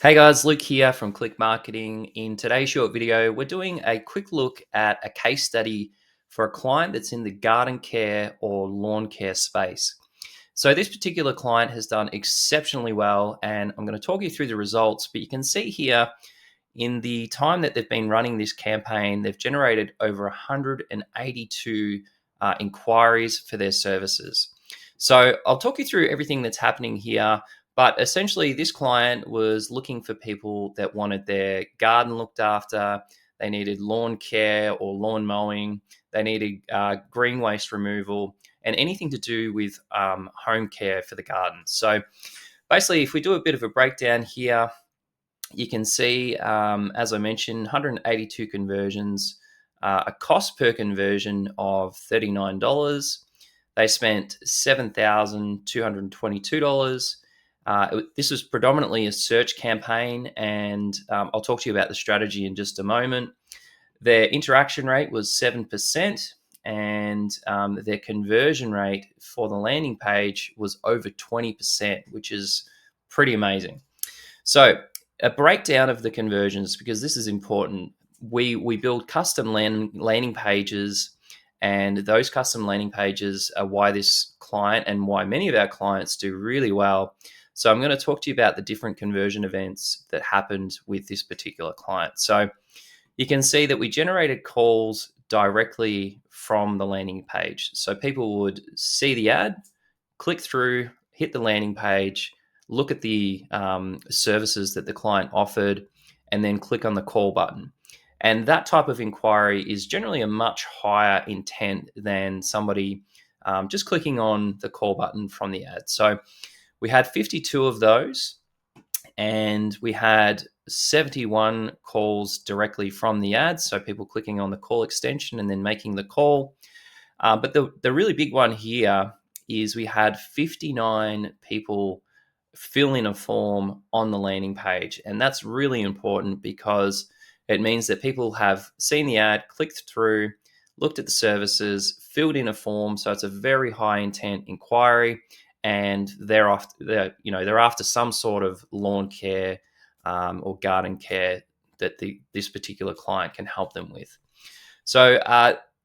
Hey guys, Luke here from CLIQ Marketing. In today's short video, we're doing a quick look at a case study for a client that's in the garden care or lawn care space. So this particular client has done exceptionally well, and I'm going to talk you through the results, but you can see here in the time that they've been running this campaign, they've generated over 182 inquiries for their services. So I'll talk you through everything that's happening here. But essentially, this client was looking for people that wanted their garden looked after. They needed lawn care or lawn mowing. They needed green waste removal and anything to do with home care for the garden. So basically, if we do a bit of a breakdown here, you can see, as I mentioned, 182 conversions, a cost per conversion of $39. They spent $7,222. This was predominantly a search campaign, and I'll talk to you about the strategy in just a moment. Their interaction rate was 7%, and their conversion rate for the landing page was over 20%, which is pretty amazing. So a breakdown of the conversions, because this is important. We build custom landing pages, and those custom landing pages are why this client and why many of our clients do really well. So I'm going to talk to you about the different conversion events that happened with this particular client. So you can see that we generated calls directly from the landing page. So people would see the ad, click through, hit the landing page, look at the services that the client offered, and then click on the call button. And that type of inquiry is generally a much higher intent than somebody just clicking on the call button from the ad. So we had 52 of those, and we had 71 calls directly from the ad. So people clicking on the call extension and then making the call. But the really big one here is we had 59 people fill in a form on the landing page. And that's really important because it means that people have seen the ad, clicked through, looked at the services, filled in a form. So it's a very high intent inquiry, and they're after some sort of lawn care or garden care that this particular client can help them with. So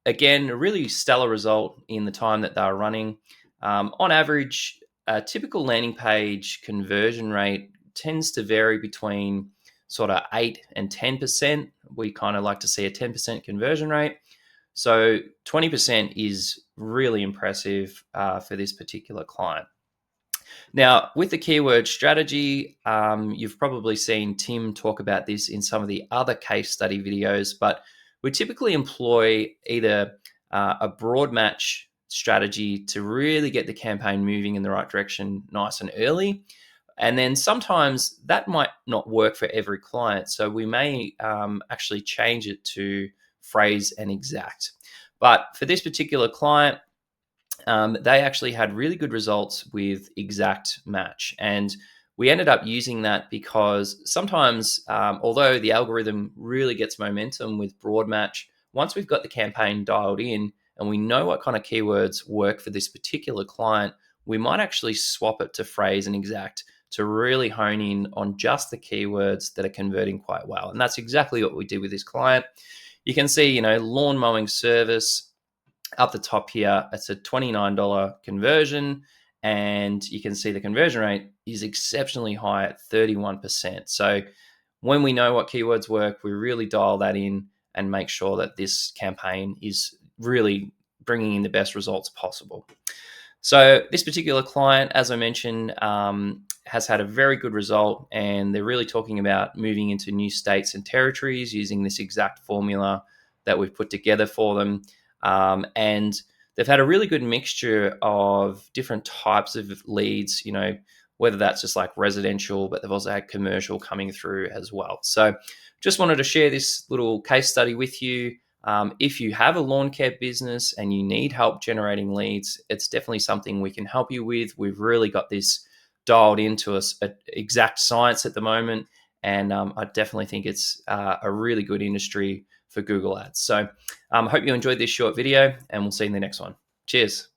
again, a really stellar result in the time that they were running. On average, a typical landing page conversion rate tends to vary between sort of 8 and 10%. We kind of like to see a 10% conversion rate. So 20% is really impressive for this particular client. Now, with the keyword strategy, you've probably seen Tim talk about this in some of the other case study videos, but we typically employ either a broad match strategy to really get the campaign moving in the right direction nice and early. And then sometimes that might not work for every client. So we may actually change it to phrase and exact. But for this particular client, they actually had really good results with exact match. And we ended up using that because sometimes, although the algorithm really gets momentum with broad match, once we've got the campaign dialed in and we know what kind of keywords work for this particular client, we might actually swap it to phrase and exact to really hone in on just the keywords that are converting quite well. And that's exactly what we did with this client. You can see, lawn mowing service up the top here. It's a $29 conversion, and you can see the conversion rate is exceptionally high at 31%. So when we know what keywords work, we really dial that in and make sure that this campaign is really bringing in the best results possible. So this particular client, as I mentioned, has had a very good result, and they're really talking about moving into new states and territories using this exact formula that we've put together for them. And they've had a really good mixture of different types of leads, whether that's just like residential, but they've also had commercial coming through as well. So just wanted to share this little case study with you. If you have a lawn care business and you need help generating leads, it's definitely something we can help you with. We've really got this dialed into a exact science at the moment, and I definitely think it's a really good industry for Google Ads. So I hope you enjoyed this short video, and we'll see you in the next one. Cheers.